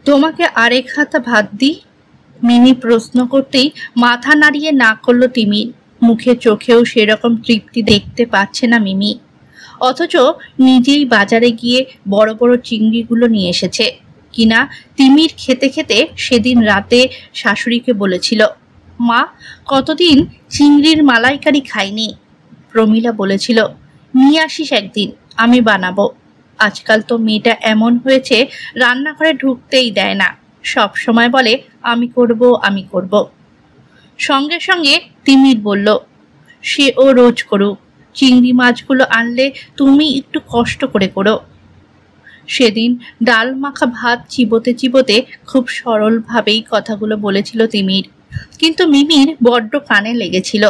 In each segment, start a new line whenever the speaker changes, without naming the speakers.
তোমাকে আরেক হাতা ভাত দিই? মিমি প্রশ্ন করতেই মাথা নাড়িয়ে না করল তিমির। মুখে চোখেও সেরকম তৃপ্তি দেখতে পাচ্ছে না মিমি, অথচ নিজেই বাজারে গিয়ে বড় বড় চিংড়িগুলো নিয়ে এসেছে কিনা। তিমির খেতে খেতে সেদিন রাতে শাশুড়িকে বলেছিল, মা, কতদিন চিংড়ির মালাইকারি খাইনি। প্রমীলা বলেছিল, নিয়ে আসিস একদিন, আমি বানাবো। আজকাল তো মেয়েটা এমন হয়েছে, রান্নাঘরে ঢুকতেই দেয় না, সব সময় বলে আমি করব আমি করব। সঙ্গে সঙ্গে তিমির বলল, সে ও রোজ করুক, চিংড়ি মাছগুলো আনলে তুমি একটু কষ্ট করে করো। সেদিন ডাল মাখা ভাত চিবোতে চিবোতে খুব সরলভাবেই কথাগুলো বলেছিল তিমির, কিন্তু মিমির বড্ড কানে লেগেছিল।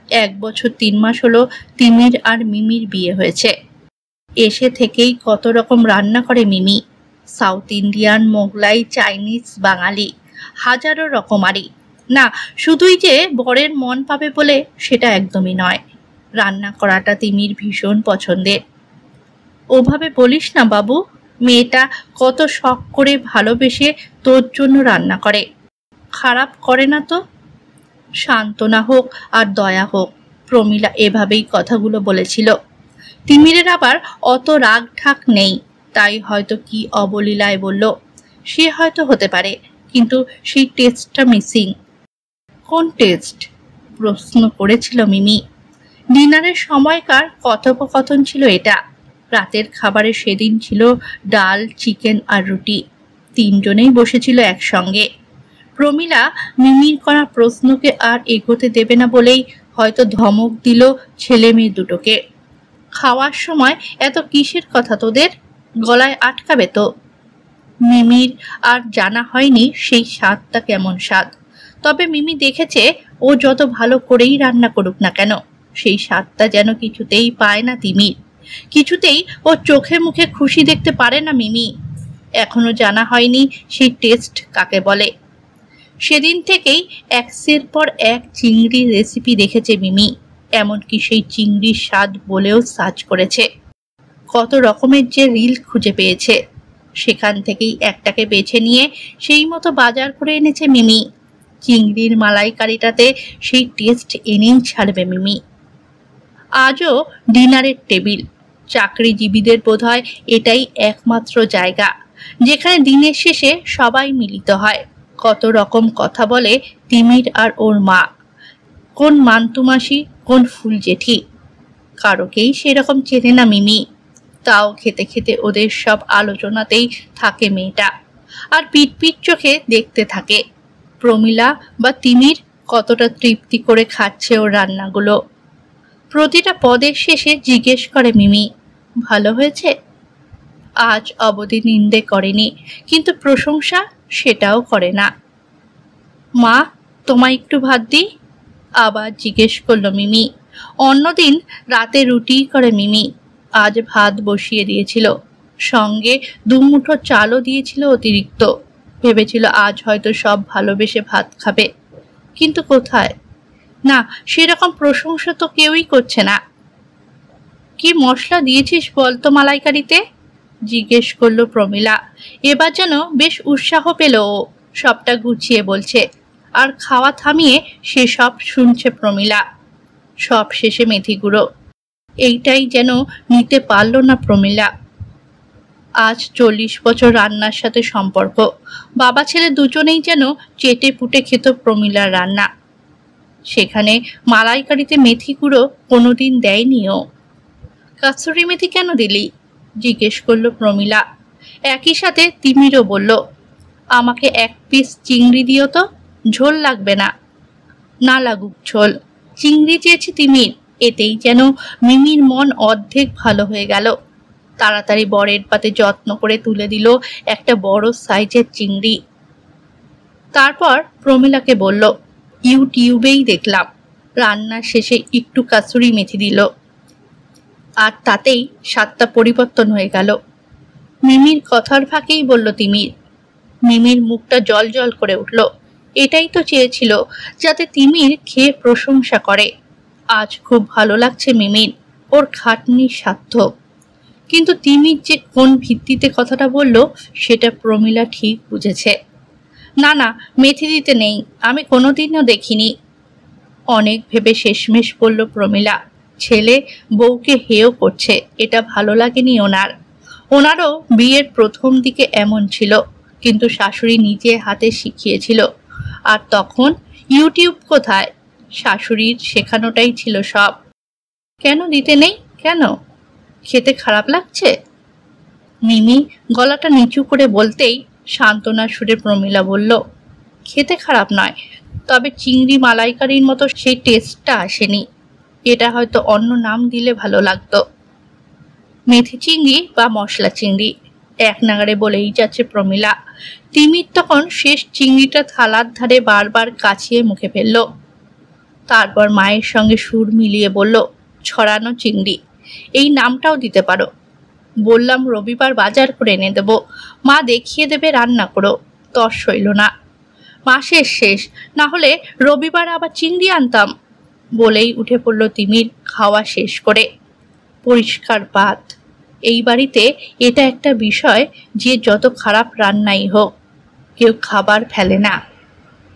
1 বছর 3 মাস হলো তিমির আর মিমির বিয়ে হয়েছে। এসে থেকেই কত রকম রান্না করে মিমি, সাউথ ইন্ডিয়ান, মোগলাই, চাইনিজ, বাঙালি, হাজারো রকমারি। না, শুধুই যে বরের মন পাবে বলে সেটা একদমই নয়। রান্না করাটা তিমির ভীষণ পছন্দের। ওভাবে বলিস না বাবু, মেয়েটা কত শখ করে ভালোবেসে তোর জন্য রান্না করে, খারাপ করে না তো। সান্ত্বনা হোক আর দয়া হোক, প্রমীলা এভাবেই কথাগুলো বলেছিল। তিমিরের আবার অত রাগ ঢাক নেই, তাই হয়তো কি অবলীলায় বলল, সে হয়তো হতে পারে, কিন্তু সেই টেস্টটা মিসিং। কোন টেস্ট? প্রশ্ন করেছিল মিমি। ডিনারের সময়কার কথোপকথন ছিল এটা। রাতের খাবারে সেদিন ছিল ডাল, চিকেন আর রুটি। 3 জনেই বসেছিল একসঙ্গে। প্রমীলা মিমির করা প্রশ্নকে আর এগোতে দেবে না বলেই হয়তো ধমক দিল ছেলে মেয়ে দুটোকে। খাওয়ার সময় এত কিসের কথা তোদের, গলায় আটকাবে তো। মিমির আর জানা হয়নি সেই স্বাদটা কেমন স্বাদ, তবে মিমি দেখেছে ও যত ভালো করেই রান্না করুক না কেন, সেই স্বাদটা যেন কিছুতেই পায় না তিমির। কিছুতেই ও চোখে মুখে খুশি দেখতে পারে না মিমি। এখনো জানা হয়নি সেই টেস্ট কাকে বলে। সেদিন থেকেই একের পর এক চিংড়ির রেসিপি দেখেছে মিমি, এমনকি সেই চিংড়ির স্বাদ বলেও সার্চ করেছে। কত রকমের যে রিল খুঁজে পেয়েছে, সেখান থেকেই একটাকে বেছে নিয়ে সেই মতো বাজার করে এনেছে মিমি। চিংড়ির মালাইকারিটাতে সেই টেস্ট এনেই ছাড়বে মিমি। আজও ডিনারের টেবিল। চাকরিজীবীদের বোধহয় এটাই একমাত্র জায়গা যেখানে দিনের শেষে সবাই মিলিত হয়। কত রকম কথা বলে তিমির আর ওর মা, কোন মান্তুমাসি, কোন ফুল জেঠি, কারোকেই সেরকম চেনে না মিমি। তাও খেতে খেতে ওদের সব আলোচনাতেই থাকে মেয়েটা, আর পিট পিট চোখে দেখতে থাকে প্রমীলা বা তিমির কতটা তৃপ্তি করে খাচ্ছে ওর রান্নাগুলো। প্রতিটা পদের শেষে জিজ্ঞেস করে মিমি, ভালো হয়েছে? আজ অবধি নিন্দে করেনি, কিন্তু প্রশংসা সেটাও করে না। মা, তোমায় একটু ভাত দিই? আবার জিজ্ঞেস করলো মিমি। অন্যদিন রাতে রুটি করে মিমি, আজ ভাত বসিয়ে দিয়েছিল, সঙ্গে 2 মুঠো চালও দিয়েছিল অতিরিক্ত। ভেবেছিল আজ হয়তো সব ভালোবেসে ভাত খাবে, কিন্তু কোথায়, না, সেরকম প্রশংসা তো কেউই করছে না। কি মশলা দিয়েছিস বলতো মালাইকারিতে? জিজ্ঞেস করলো প্রমীলা। এবার যেন বেশ উৎসাহ পেল ও, সবটা গুছিয়ে বলছে, আর খাওয়া থামিয়ে সে সব শুনছে প্রমীলা। সব শেষে মেথি গুঁড়ো, এইটাই যেন নিতে পারল না প্রমীলা। আজ 40 বছর রান্নার সাথে সম্পর্ক, বাবা ছেলে দুজনেই যেন চেটে পুটে খেত প্রমীলার রান্না। সেখানে মালাইকারিতে মেথি গুঁড়ো কোনোদিন দেয়নিও। কাসুরি মেথি কেন দিলি? জিজ্ঞেস করলো প্রমীলা। একই সাথে তিমিরও বলল, আমাকে 1 পিস চিংড়ি দিও তো, ঝোল লাগবে না। না লাগুক ঝোল, চিংড়ি চেয়েছি তিমির। এতেই যেন মিমির মন অর্ধেক ভালো হয়ে গেল। তাড়াতাড়ি বরের পাতে যত্ন করে তুলে দিল একটা বড় সাইজের চিংড়ি। তারপর প্রমীলাকে বলল, ইউটিউবেই দেখলাম, রান্নার শেষে একটু কাসুরি মেথি দিল, আর তাতেই স্বাদটা পরিবর্তন হয়ে গেল। মিমির কথার ফাঁকেই বলল তিমির। মিমির মুখটা জল জল করে উঠল। এটাই তো চেয়েছিল, যাতে তিমির খেয়ে প্রশংসা করে। আজ খুব ভালো লাগছে মিমির, ওর খাটনির সার্থক। কিন্তু তিমির যে কোন ভিত্তিতে কথাটা বলল সেটা প্রমীলা ঠিক বুঝেছে। না না, মেথি দিতে নেই, আমি কোনোদিনও দেখিনি। অনেক ভেবে শেষমেশ বলল প্রমীলা। ছেলে বউকে হেয় করছে, এটা ভালো লাগেনি ওনার। ওনারও বিয়ের প্রথম দিকে এমন ছিল, কিন্তু শাশুড়ি নিজে হাতে শিখিয়েছিল। আর তখন ইউটিউব কোথায়, শাশুড়ির শেখানোটাই ছিল সব। কেন দিতে নেই, কেন? খেতে খারাপ লাগছে? মিমি গলাটা নিচু করে বলতেই সান্ত্বনার সুরে প্রমীলা বলল, খেতে খারাপ নয়, তবে চিংড়ি মালাইকারির মতো সেই টেস্টটা আসেনি। এটা হয়তো অন্য নাম দিলে ভালো লাগতো, মেথি চিংড়ি বা মশলা চিংড়ি, এক নাগাড়ে বলেই যাচ্ছে প্রমীলা। তিমির তখন শেষ চিংড়িটা থালার ধারে বারবার কাছিয়ে মুখে ফেলল। তারপর মায়ের সঙ্গে সুর মিলিয়ে বলল, ছড়ানো চিংড়ি, এই নামটাও দিতে পারো। বললাম রবিবার বাজার করে এনে দেবো, মা দেখিয়ে দেবে, রান্না করো। তর সইল না। মাসের শেষ, না হলে রবিবার আবার চিংড়ি আনতাম। বলেই উঠে পড়ল তিমির খাওয়া শেষ করে। পরিষ্কার ভাত। এই বাড়িতে এটা একটা বিষয় যে যত খারাপ রান্নাই হোক কেউ খাবার ফেলে না।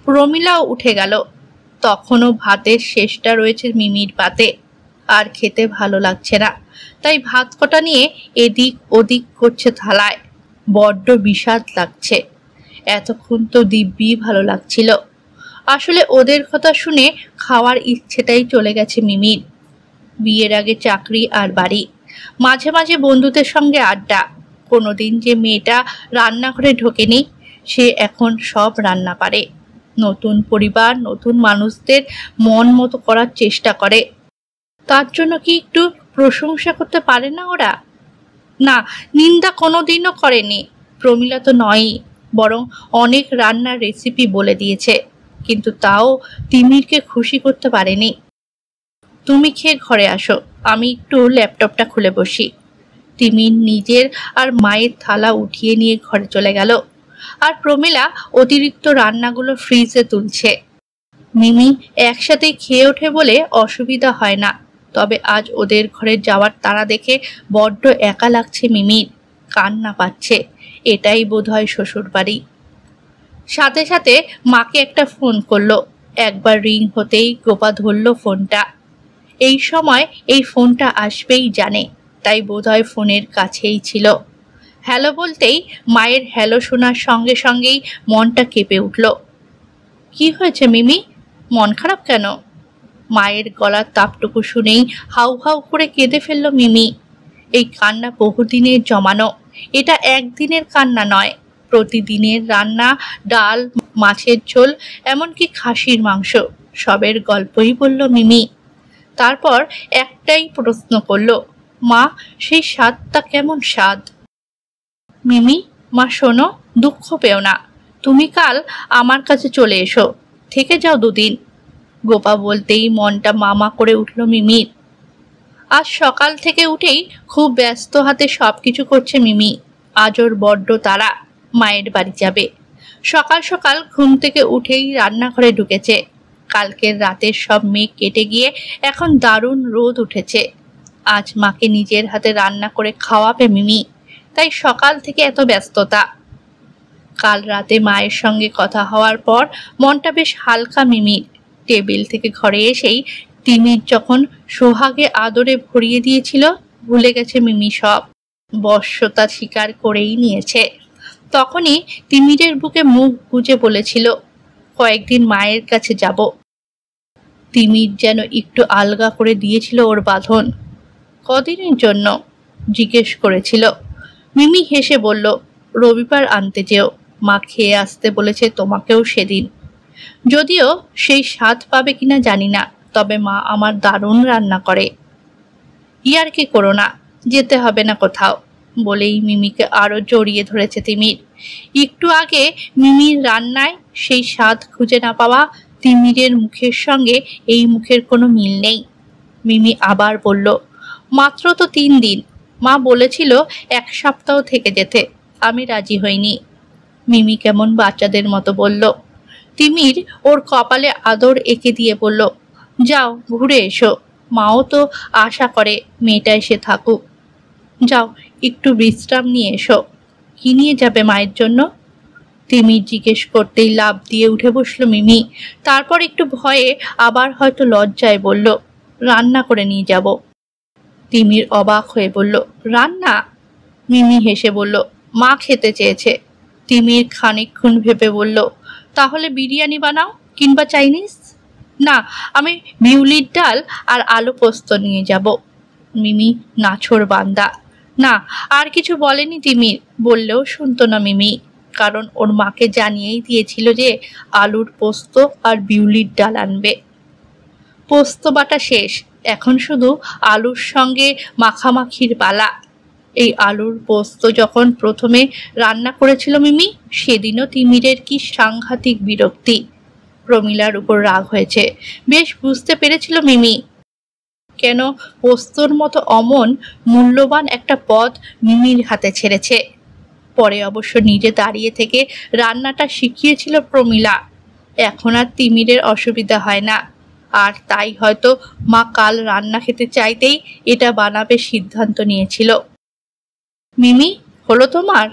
প্রমীলাও উঠে গেল। তখনও ভাতের শেষটা রয়েছে মিমির পাতে, আর খেতে ভালো লাগছে না, তাই ভাত কটা নিয়ে এদিক ওদিক করছে থালায়। বড্ড বিষাদ লাগছে। এতক্ষণ তো দিব্যি ভালো লাগছিল। আসলে ওদের কথা শুনে খাওয়ার ইচ্ছেটাই চলে গেছে মিমির। বিয়ের আগে চাকরি আর বাড়ি, মাঝে মাঝে বন্ধুদের সঙ্গে আড্ডা। কোনোদিন যে মেয়েটা রান্নাঘরে ঢোকেনি, সে এখন সব রান্না পারে। নতুন পরিবার, নতুন মানুষদের মন মতো করার চেষ্টা করে। তার জন্য কি একটু প্রশংসা করতে পারে না ওরা? না, নিন্দা কোনোদিনও করেনি। প্রমীলা তো নয়ই, বরং অনেক রান্নার রেসিপি বলে দিয়েছে, কিন্তু তাও তিমিরকে খুশি করতে পারেনি। তুমি খেয়ে ঘরে আসো, আমি একটু ল্যাপটপটা খুলে বসি। তিমির নিজের আর মায়ের থালা উঠিয়ে নিয়ে ঘরে চলে গেল। আর প্রমীলা অতিরিক্ত রান্নাগুলো ফ্রিজে তুলছে। মিমি একসাথে খেয়ে ওঠে বলে অসুবিধা হয় না, তবে আজ ওদের ঘরে যাওয়ার তাড়া দেখে বড্ড একা লাগছে মিমির। কান্না পাচ্ছে। এটাই বোধহয় শ্বশুর বাড়ি। সাথে সাথে মাকে একটা ফোন করলো। একবার রিং হতেই গোপা ধরল ফোনটা। এই সময় এই ফোনটা আসবেই জানে, তাই বোধহয় ফোনের কাছেই ছিল। হ্যালো বলতেই মায়ের হ্যালো শোনার সঙ্গে সঙ্গেই মনটা কেঁপে উঠল। কি হয়েছে মিমি, মন খারাপ কেন? মায়ের গলার তাপটুকু শুনেই হাউ হাউ করে কেঁদে ফেলল মিমি। এই কান্না বহুদিনের জমানো, এটা একদিনের কান্না নয়। প্রতিদিনের রান্না, ডাল, মাছের ঝোল, এমনকি খাসির মাংস, সবের গল্পই বলল মিমি। তারপর একটাই প্রশ্ন করল, মা সেই স্বাদটা কেমন স্বাদ? মিমি, মা শোনো, দুঃখ পেও না, তুমি কাল আমার কাছে চলে এসো, থেকে যাও দুদিন। গোপা বলতেই মনটা মামা করে উঠল মিমির। আজ সকাল থেকে উঠেই খুব ব্যস্ত হাতে সবকিছু করছে মিমি। আজ ওর বড্ড তাড়া, মায়ের বাড়ি যাবে। সকাল সকাল ঘুম থেকে উঠেই রান্নাঘরে ঢুকেছে। কালকের রাতের সব মেঘ কেটে গিয়ে এখন দারুণ রোদ উঠেছে। আজ মাকে নিজের হাতে রান্না করে খাওয়াবে মিমি, তাই সকাল থেকে এত ব্যস্ততা। কাল রাতে মায়ের সঙ্গে কথা হওয়ার পর মনটা বেশ হালকা মিমির। টেবিল থেকে ঘরে এসেই তিমির যখন সোহাগে আদরে ভরিয়ে দিয়েছিল, ভুলে গেছে মিমি সব। বশ্যতা স্বীকার করেই নিয়েছে। তখনই তিমিরের বুকে মুখ গুজে বলেছিল, কয়েকদিন মায়ের কাছে যাব। তিমির যেন একটু আলগা করে দিয়েছিল ওর বাঁধন। কদিনের জন্য জিজ্ঞেস করেছিল। মিমি হেসে বলল, রবিবার আনতে যেও, মা খেয়ে আসতে বলেছে তোমাকেও সেদিন। যদিও সেই স্বাদ পাবে কিনা জানি না, তবে মা আমার দারুণ রান্না করে। ইয়ার কি করো না, যেতে হবে না কোথাও। বলেই মিমিকে আরো জড়িয়ে ধরেছে তিমির। একটু আগে মিমির রান্নায় সেই স্বাদ খুঁজে না পাওয়া তিমিরের মুখের সঙ্গে এই মুখের কোনো মিল নেই। মিমি আবার বলল, মাত্র তো 3 দিন, মা বলেছিল 1 সপ্তাহ থেকে যেতে, আমি রাজি হইনি। মিমি কেমন বাচ্চাদের মতো বলল। তিমির ওর কপালে আদর এঁকে দিয়ে বলল, যাও ঘুরে এসো, মাও তো আশা করে মেয়েটা এসে থাকুক। যাও একটু বিশ্রাম নিয়ে এসো। কি নিয়ে যাবে মায়ের জন্য? তিমির জিজ্ঞেস করতেই লাফ দিয়ে উঠে বসলো মিমি। তারপর একটু ভয়ে, আবার হয়তো লজ্জায় বলল, রান্না করে নিয়ে যাব। তিমির অবাক হয়ে বলল, রান্না? মিমি হেসে বলল, মা খেতে চেয়েছে। তিমির খানিকক্ষণ ভেবে বলল, তাহলে বিরিয়ানি বানাও, কিংবা চাইনিজ। না, আমি বিউলির ডাল আর আলু পোস্ত নিয়ে যাব। মিমি নাছোড় বান্দা। না, আর কিছু বলেনি তিমির, বললেও শুনতো না মিমি, কারণ ওর মাকে জানিয়েই দিয়েছিল যে আলুর পোস্ত আর বিউলির ডাল আনবে। পোস্ত বাটা শেষ, এখন শুধু আলুর সঙ্গে মাখামাখির পালা। এই আলুর পোস্ত যখন প্রথমে রান্না করেছিল মিমি, সেদিনও তিমিরের কি সাংঘাতিক বিরক্তি। প্রমিলার উপর রাগ হয়েছে, বেশ বুঝতে পেরেছিল মিমি কেন পোস্তর মতো অমন মূল্যবান একটা পদ মিমির হাতে ছেড়েছে। পরে অবশ্য নিজে দাঁড়িয়ে থেকে রান্নাটা শিখিয়েছিল প্রমিলা। এখন আর তিমিরের অসুবিধা হয় না, আর তাই হয়তো মা কাল রান্না খেতে চাইতেই এটা বানাবে সিদ্ধান্ত নিয়েছিল। মিমি, হলো তোমার?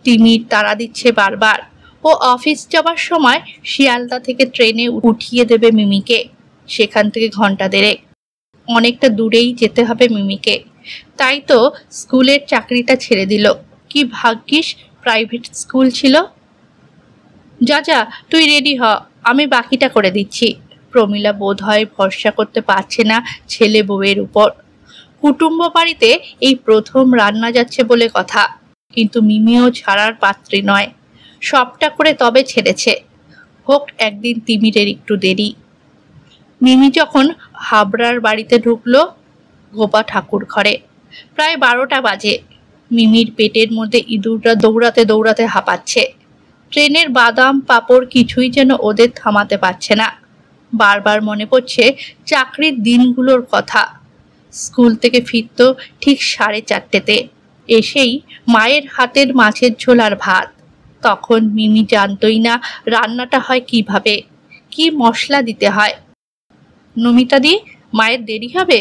তিমির তাড়া দিচ্ছে বারবার। ও অফিস যাবার সময় শিয়ালদা থেকে ট্রেনে উঠিয়ে দেবে মিমিকে। সেখান থেকে ঘন্টা দেড়েক, অনেকটা দূরেই যেতে হবে মিমিকে। তাই তো স্কুলের চাকরিটা ছেড়ে দিল। কি ভাগ্যিস প্রাইভেট স্কুল ছিল। যা যা, তুই রেডি হ, আমি বাকিটা করে দিচ্ছি। প্রমিলা বোধহয় ভরসা করতে পারছে না ছেলে বউয়ের উপর। কুটুম্ব বাড়িতে এই প্রথম রান্না যাচ্ছে বলে কথা, কিন্তু মিমিও ছাড়ার পাত্রী নয়। সবটা করে তবে ছেড়েছে। হোক একদিন তিমিরের একটু দেরি। মিমি যখন হাবড়ার বাড়িতে ঢুকলো গোপা ঠাকুর ঘরে, প্রায় 12টা বাজে। মিমির পেটের মধ্যে ইঁদুররা দৌড়াতে দৌড়াতে হাঁপাচ্ছে। ট্রেনের বাদাম পাঁপড় কিছুই যেন ওদের থামাতে পারছে না। বারবার মনে পড়ছে চাকরির দিনগুলোর কথা। স্কুল থেকে ফিরত ঠিক 4:30-তে, এসেই মায়ের হাতের মাছের ঝোল আর ভাত। তখন মিমি জানতই না রান্নাটা হয় কিভাবে, কি মশলা দিতে হয়। নমিতা দি, মায়ের দেরি হবে?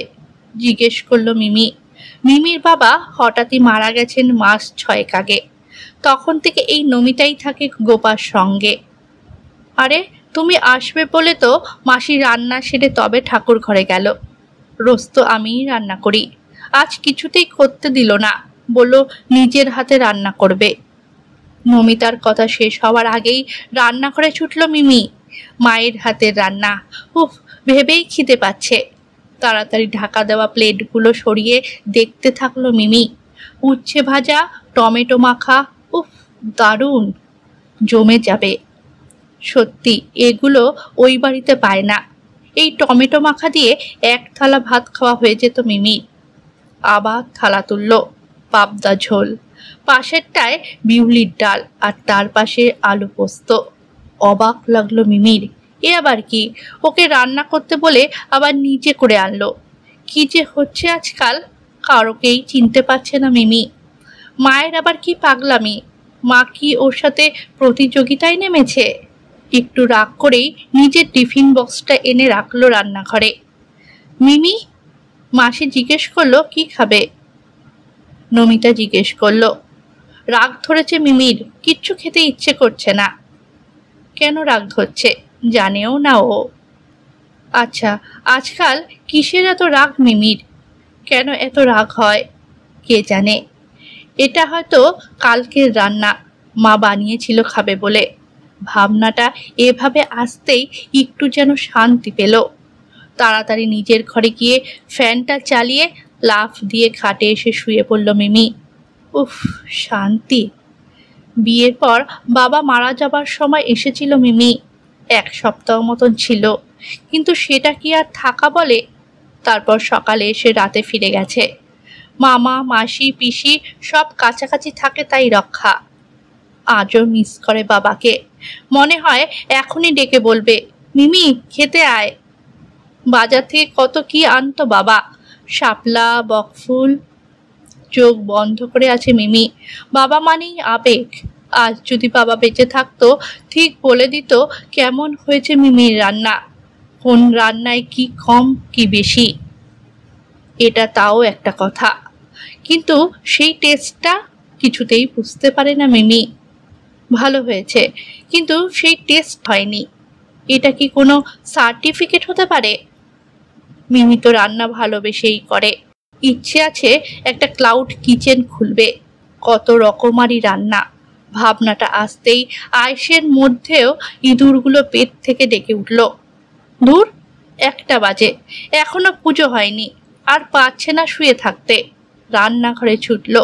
জিজ্ঞেস করলো মিমি। মিমির বাবা হঠাৎই মারা গেছেন মাস 6 আগে। তখন থেকে এই নমিতাই থাকে গোপার সঙ্গে। আরে তুমি আসবে বলে তো মাসি রান্না সেরে তবে ঠাকুর ঘরে গেল। রোজ তো আমিই রান্না করি, আজ কিছুতেই করতে দিল না, বলল নিজের হাতে রান্না করবে। নমিতার কথা শেষ হওয়ার আগেই রান্নাঘরে ছুটল মিমি। মায়ের হাতের রান্না, উফ, ভেবেই খিদে পাচ্ছে। তাড়াতাড়ি ঢাকা দেওয়া প্লেটগুলো সরিয়ে দেখতে থাকলো মিমি। উচ্ছে ভাজা, টমেটো মাখা, উফ, দারুণ, জমে যাবে। সত্যি এগুলো ওই বাড়িতে পায় না। এই টমেটো মাখা দিয়ে 1 থালা ভাত খাওয়া হয়ে যেত মিমি। আবার থালা তুলল, পাবদা ঝোল, পাশেরটায় বিউলির ডাল, আর তার পাশে আলু পোস্ত। অবাক লাগলো মিমির। এ আবার কি? ওকে রান্না করতে বলে আবার নিজে করে আনলো। কি যে হচ্ছে আজকাল, কারোকেই চিনতে পারছে না মিমি। মায়ের আবার কি পাগলামি, মা কি ওর সাথে প্রতিযোগিতায় নেমেছে? একটু রাগ করেই নিজের টিফিন বক্সটা এনে রাখলো রান্নাঘরে। মিমি, মাসি জিজ্ঞেস করলো কি খাবে। নমিতা জিজ্ঞেস করলো। রাগ ধরেছে মিমির, কিচ্ছু খেতে ইচ্ছে করছে না। কেন রাগ ধরছে জানেও না ও। আচ্ছা, আজকাল কিসের এত রাগ মিমির? কেন এত রাগ হয় কে জানে। এটা হয়তো কালকের রান্না, মা বানিয়েছিল খাবে বলে। ভাবনাটা এভাবে আসতেই একটু যেন শান্তি পেল। তাড়াতাড়ি নিজের ঘরে গিয়ে ফ্যানটা চালিয়ে লাফ দিয়ে খাটে এসে শুয়ে পড়ল মিমি। উফ, শান্তি। বিয়ের পর বাবা মারা যাবার সময় এসেছিল মিমি। 1 সপ্তাহ মতন ছিল, কিন্তু সেটা কি আর থাকা বলে। তারপর সকালে এসে রাতে ফিরে গেছে। মামা মাসি পিসি সব কাছাকাছি থাকে তাই রক্ষা। আজও মিস করে বাবাকে। মনে হয় এখনই ডেকে বলবে, মিমি খেতে আয়। বাজার থেকে কত কি আনতো বাবা, শাপলা, বকফুল। চোখ বন্ধ করে আছে মিমি। বাবা মানেই আবেগ। আজ যদি বাবা বেঁচে থাকতো ঠিক বলে দিত কেমন হয়েছে মিমির রান্না, কোন রান্নায় কি কম কি বেশি। এটা তাও একটা কথা, কিন্তু সেই টেস্টটা কিছুতেই বুঝতে পারে না মিমি। ভালো হয়েছে, কিন্তু সেই টেস্ট হয়নি। এটা কি কোনো সার্টিফিকেট হতে পারে? মিমি তো রান্না ভালোবেসেই করে। ইচ্ছে আছে একটা ক্লাউড কিচেন খুলবে, কত রকমারি রান্না। ভাবনাটা আসতেই আয়েশের মধ্যেও ইঁদুরগুলো পেট থেকে ডেকে উঠল। দূর, 1টা বাজে, এখনো পুজো হয়নি, আর পারছে না শুয়ে থাকতে। রান্নাঘরে ছুটল,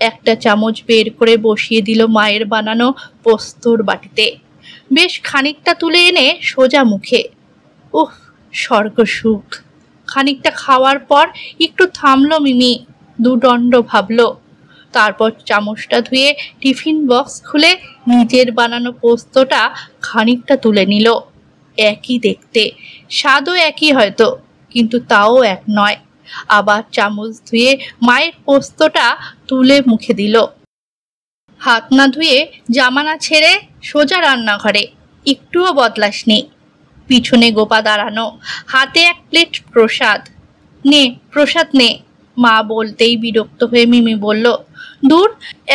একটা চামচ বের করে বসিয়ে দিল মায়ের বানানো পোস্তর বাটিতে। বেশ খানিকটা তুলে এনে সোজা মুখে। উফ, স্বর্গ সুখ। খানিকটা খাওয়ার পর একটু থামলো মিমি, দুদণ্ড ভাবলো। তারপর চামচটা ধুয়ে টিফিন বক্স খুলে নিজের বানানো পোস্তটা খানিকটা তুলে নিল। একই দেখতে, স্বাদও একই হয়তো, কিন্তু তাও এক নয়। আবার চামচ ধুয়ে মায়ের পোস্তটা তুলে মুখে দিল। হাত না ধুয়ে জামা না ছেড়ে সোজা রান্নাঘরে। একটুও বদলাসনি। পিছনে গোপা দাঁড়ানো, হাতে 1 প্লেট প্রসাদ। নে প্রসাদ নে। মা বলতেই বিরক্ত হয়ে মিমি বলল, দূর,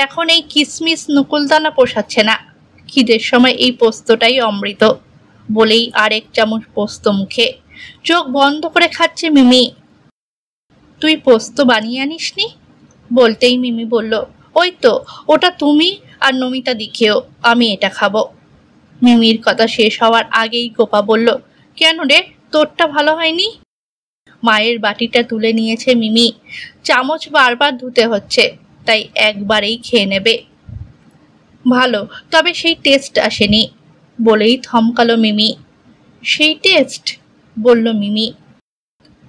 এখন এই কিসমিস নকুলদানা পোষাচ্ছে না। খিদের সময় এই পোস্তটাই অমৃত। বলেই আরেক চামচ পোস্ত মুখে। চোখ বন্ধ করে খাচ্ছে মিমি। তুই পোস্ত বানিয়ে আনিসনি? বলতেই মিমি বলল, ওই তো, ওটা তুমি আর নমিতা দিখেও, আমি এটা খাবো। মিমির কথা শেষ হওয়ার আগেই গোপা বলল, কেন রে, তোরটা ভালো হয়নি? মায়ের বাটিটা তুলে নিয়েছে মিমি। চামচ বারবার ধুতে হচ্ছে, তাই একবারেই খেয়ে নেবে। ভালো, তবে সেই টেস্ট আসেনি। বলেই থমকালো মিমি। সেই টেস্ট? বলল মিমি।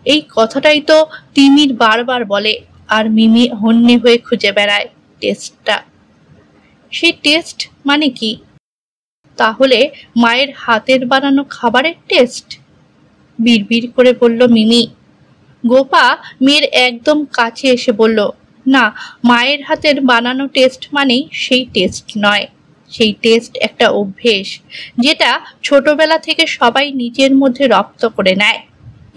এই কথাটাই তো তিমির বারবার বলে, আর মিমি হন্যে হয়ে খুঁজে বেড়ায় টেস্টটা। সেই টেস্ট মানে কি? তাহলে মায়ের হাতের বানানো খাবারের টেস্ট? বিড়বিড় করে বলল মিমি। গোপা মেয়ের একদম কাছে এসে বলল, না, মায়ের হাতের বানানো টেস্ট মানেই সেই টেস্ট নয়। সেই টেস্ট একটা অভ্যেস, যেটা ছোটবেলা থেকে সবাই নিজের মধ্যে রপ্ত করে নেয়।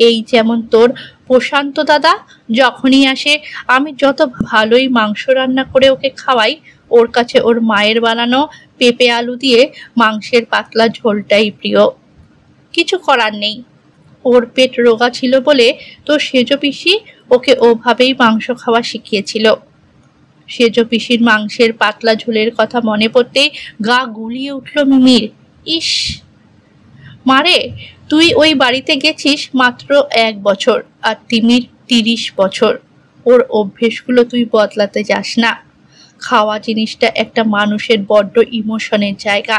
এই যেমন তোর প্রশান্ত দাদা যখনই আসে, আমি যত ভালোই মাংস রান্না করে ওকে খাওয়াই, ওর কাছে ওর মায়ের বানানো পেঁপে আলু দিয়ে মাংসের পাতলা ঝোলটাই প্রিয়। কিছু করার নেই, ওর পেট রোগা ছিল বলে তো সেজ পিসি ওকে ওভাবেই মাংস খাওয়া শিখিয়েছিল। সেজ পিসির মাংসের পাতলা ঝোলের কথা মনে পড়তেই গা গুলিয়ে উঠল মিমির। ইস মারে, তুই ওই বাড়িতে গেছিস মাত্র 1 বছর, আর তিমির 30 বছর। ওর অভ্যেসগুলো তুই বদলাতে যাস না। খাওয়া জিনিসটা একটা মানুষের বড্ড ইমোশনের জায়গা।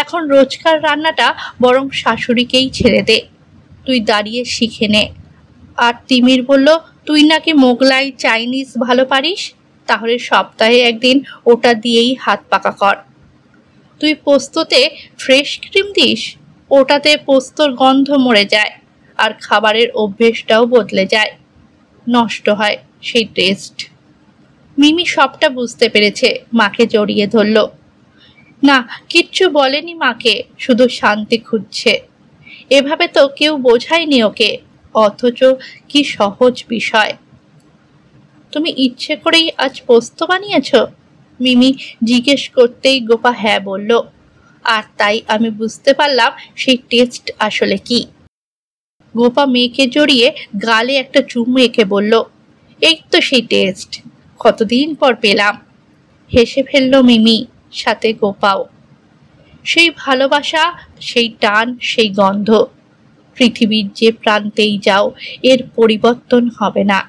এখন রোজকার রান্নাটা বরং শাশুড়িকেই ছেড়ে দে। তুই দাঁড়িয়ে শিখে নে। আর তিমির বলল, তুই নাকি মোগলাই চাইনিজ ভালো পারিস, তাহলে সপ্তাহে একদিন ওটা দিয়েই হাত পাকা কর। তুই পোস্ততে ফ্রেশ ক্রিম দিস, ওটাতে পোস্তর গন্ধ মরে যায়, আর খাবারের অভ্যেসটাও বদলে যায়, নষ্ট হয় সেই টেস্ট। মিমি সবটা বুঝতে পেরেছে, মাকে জড়িয়ে ধরল। না, কিচ্ছু বলেনি মাকে, শুধু শান্তি খুঁজছে। এভাবে তো কেউ বোঝায়নি ওকে, অথচ কি সহজ বিষয়। তুমি ইচ্ছে করেই আজ পোস্ত বানিয়েছ? মিমি জিজ্ঞেস করতেই গোপা হ্যাঁ বলল। আর তাই আমি বুঝতে পারলাম সেই টেস্ট আসলে কি। গোপা মেয়েকে জড়িয়ে গালে একটা চুমু এঁকে বলল, এই তো সেই টেস্ট, কতদিন পর পেলাম। হেসে ফেলল মিমি, সাথে গোপাও। সেই ভালোবাসা, সেই টান, সেই গন্ধ। পৃথিবীর যে প্রান্তেই যাও, এর পরিবর্তন হবে না।